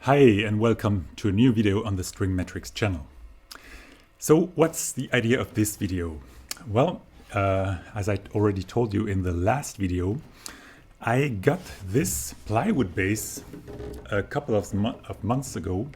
Hi and welcome to a new video on the Stringmatrix channel. So what's the idea of this video? Well, as I already told you in the last video, I got this plywood base a couple of months ago.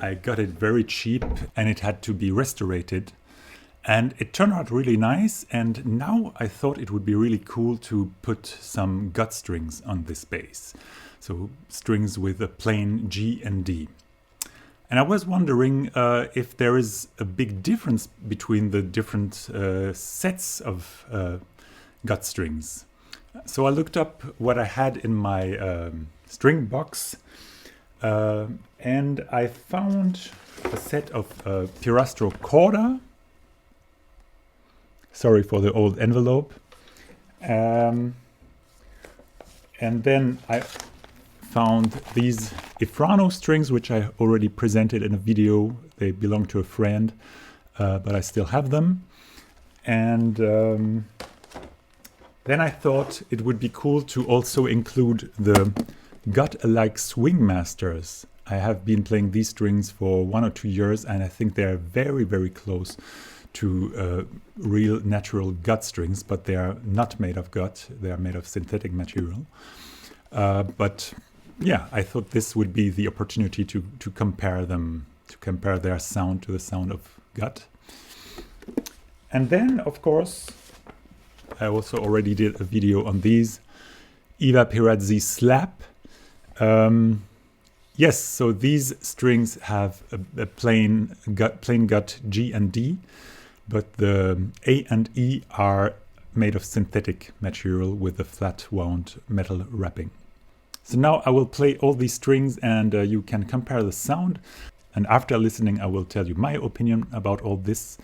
I got it very cheap and it had to be restored. And it turned out really nice, and now I thought it would be really cool to put some gut strings on this base. So strings with a plain G and D. And I was wondering if there is a big difference between the different sets of gut strings. So I looked up what I had in my string box and I found a set of Chorda. Sorry for the old envelope. And then I found these Efrano strings, which I already presented in a video. They belong to a friend, but I still have them. And then I thought it would be cool to also include the gut-alike Swingmasters. I have been playing these strings for 1 or 2 years, and I think they're very, very close to real natural gut strings, but they are not made of gut. They are made of synthetic material. But yeah, I thought this would be the opportunity to compare them, to compare their sound to the sound of gut. And then, of course, I also already did a video on these Evah Pirazzi slap. Yes, so these strings have a plain gut G and D, but the A and E are made of synthetic material with a flat wound metal wrapping. So now I will play all these strings and you can compare the sound. And after listening, I will tell you my opinion about all this.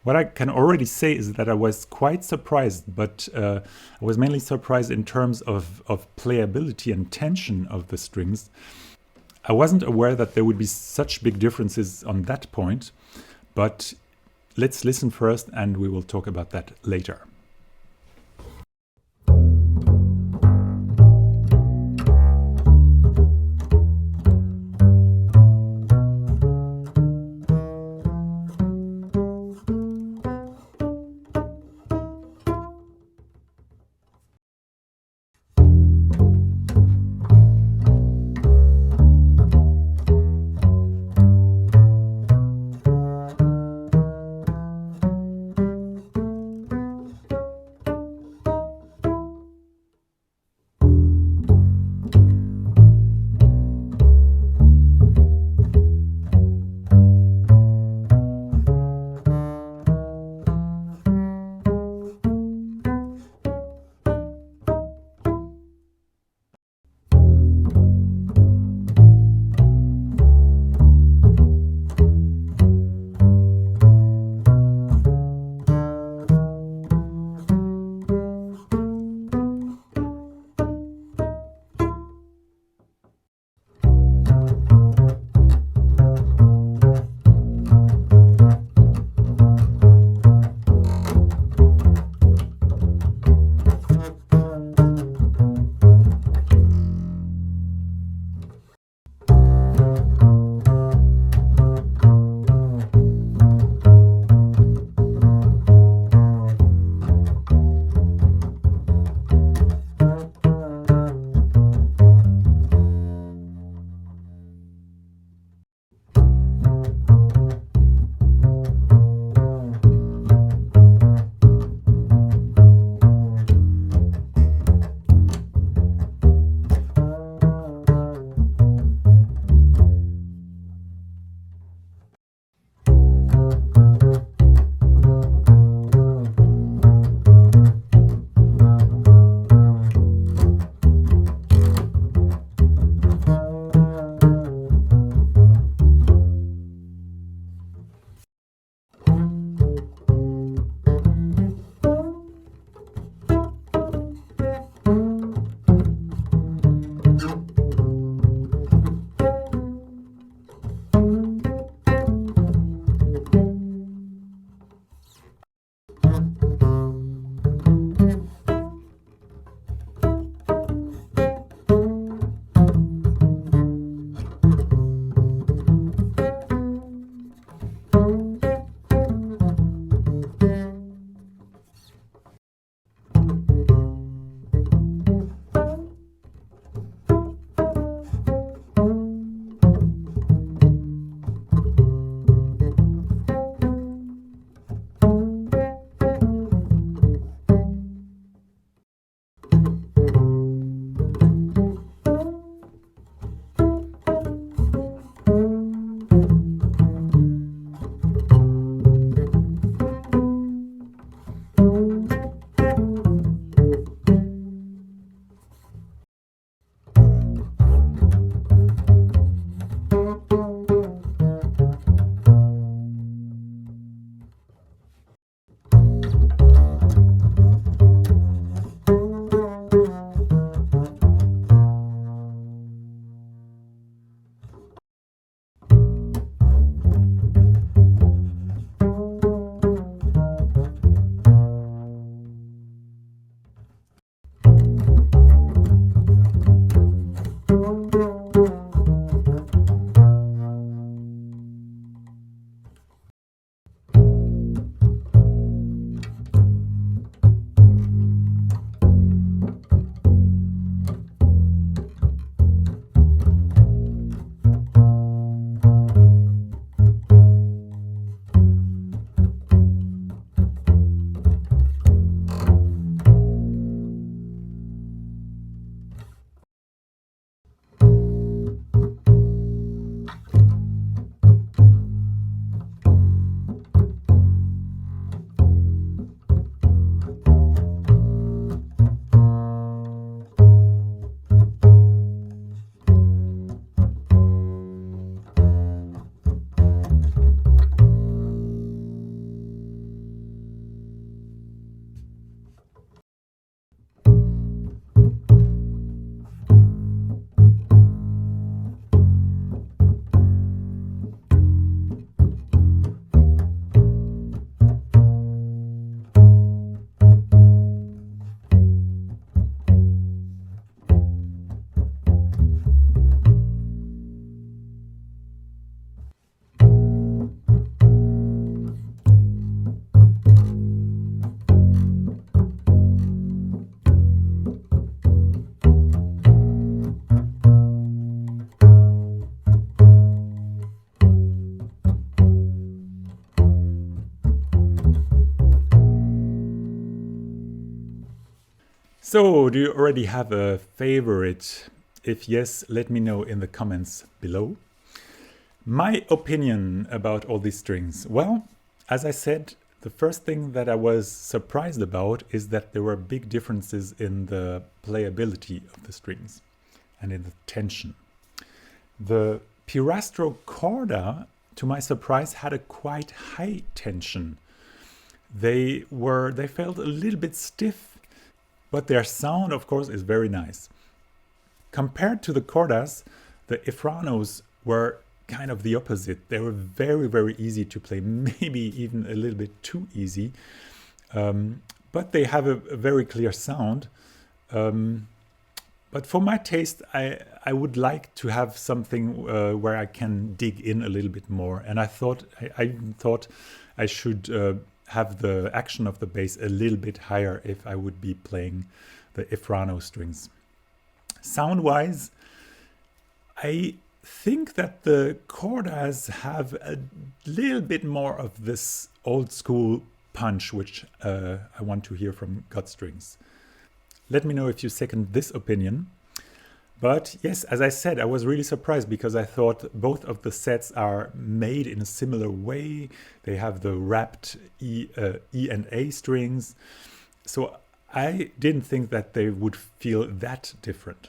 What I can already say is that I was quite surprised, but I was mainly surprised in terms of playability and tension of the strings. I wasn't aware that there would be such big differences on that point, but let's listen first and we will talk about that later. So, do you already have a favorite? If yes, let me know in the comments below. My opinion about all these strings. Well, as I said, the first thing that I was surprised about is that there were big differences in the playability of the strings and in the tension. The Pirastro Chorda, to my surprise, had a quite high tension. They felt a little bit stiff, but their sound, of course, is very nice. Compared to the Chordas, the Efranos were kind of the opposite. They were very, very easy to play, maybe even a little bit too easy. But they have a very clear sound. But for my taste, I would like to have something where I can dig in a little bit more. And I thought I should have the action of the bass a little bit higher if I would be playing the Efrano strings. Sound-wise, I think that the Chordas have a little bit more of this old school punch, which I want to hear from gut strings. Let me know if you second this opinion. But yes, as I said, I was really surprised because I thought both of the sets are made in a similar way. They have the wrapped E and A strings. So I didn't think that they would feel that different.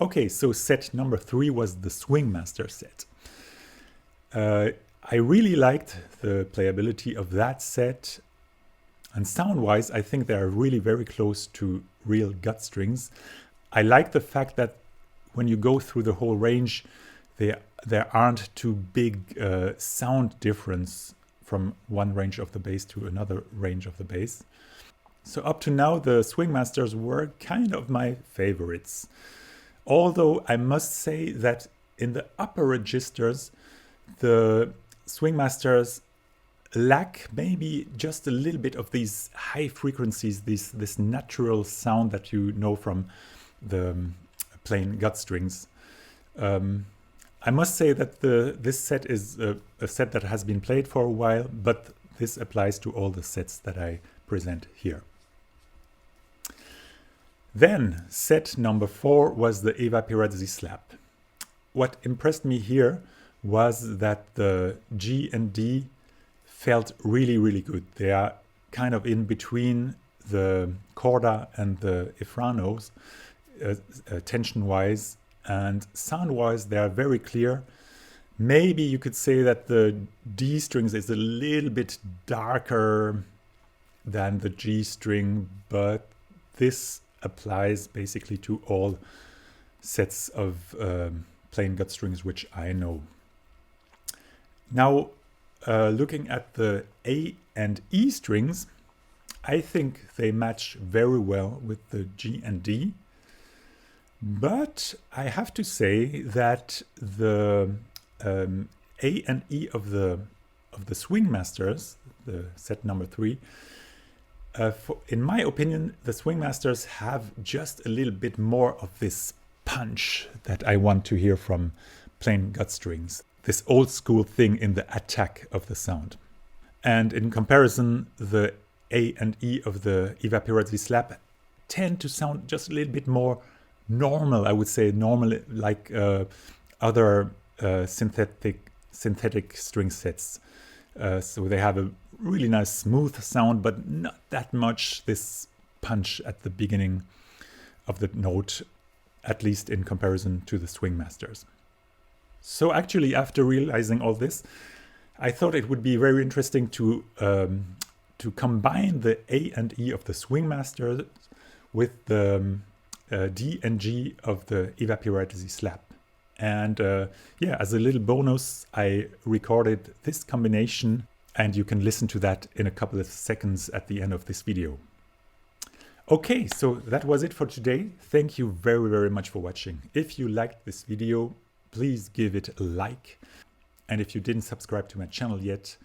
Okay, so set number 3 was the Swingmaster set. I really liked the playability of that set. And sound-wise, I think they are really very close to real gut strings. I like the fact that when you go through the whole range, there aren't too big sound difference from one range of the bass to another range of the bass. So up to now, the Swingmasters were kind of my favorites. Although I must say that in the upper registers, the Swingmasters lack maybe just a little bit of these high frequencies, this natural sound that you know from the plain gut strings. I must say that this set is a set that has been played for a while, but this applies to all the sets that I present here. Then set number 4 was the Evah Pirazzi slap. What impressed me here was that the G and D felt really, really good. They are kind of in between the Chorda and the Efranos, tension-wise, and sound-wise they are very clear. Maybe you could say that the D strings is a little bit darker than the G string, but this applies basically to all sets of plain gut strings which I know. Now, looking at the A and E strings, I think they match very well with the G and D. But I have to say that the A and E of the Swingmasters, the set number 3, in my opinion, the Swingmasters have just a little bit more of this punch that I want to hear from plain gut strings. This old school thing in the attack of the sound. And in comparison, the A and E of the Evah Pirazzi slap tend to sound just a little bit more normal, I would say, normal like other synthetic string sets. So they have a really nice smooth sound, but not that much this punch at the beginning of the note, at least in comparison to the Swingmasters. So actually, after realizing all this, I thought it would be very interesting to combine the A and E of the Swingmaster with the D and G of the Evah Pirazzi slap. And yeah, as a little bonus, I recorded this combination, and you can listen to that in a couple of seconds at the end of this video. Okay, so that was it for today. Thank you very, very much for watching. If you liked this video, please give it a like. And if you didn't subscribe to my channel yet,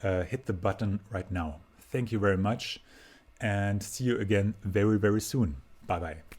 hit the button right now. Thank you very much, and see you again very, very soon. Bye-bye.